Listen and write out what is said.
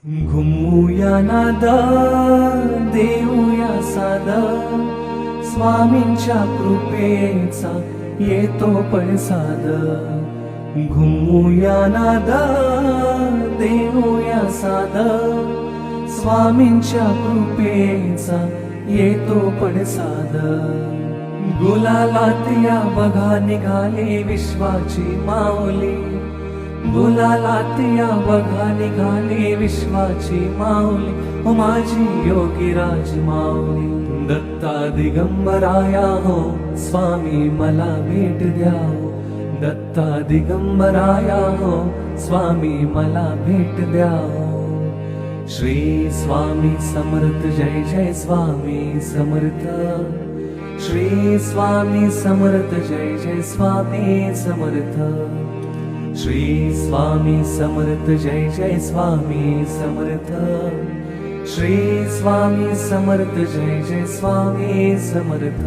घुमूया नाद देऊया साद स्वामींच्या कृपेचा येतो पडसाद. घुमूया नाद देऊया साद स्वामींच्या कृपेचा येतो पडसाद. गुलालात या बघा निघाले विश्वाची माऊली, गुलालात या बघा निघाले विश्वाची माऊली, हो माझी योगीराज माऊली. दत्ता दिगंबराया हो स्वामी मला भेट द्या हो, दत्ता दिगंबराया हो स्वामी मला भेट द्या हो. श्री स्वामी समर्थ जय जय स्वामी समर्थ, श्री स्वामी समर्थ जय जय स्वामी समर्थ, श्री स्वामी समर्थ जय जय स्वामी समर्थ, श्री स्वामी समर्थ जय जय स्वामी समर्थ.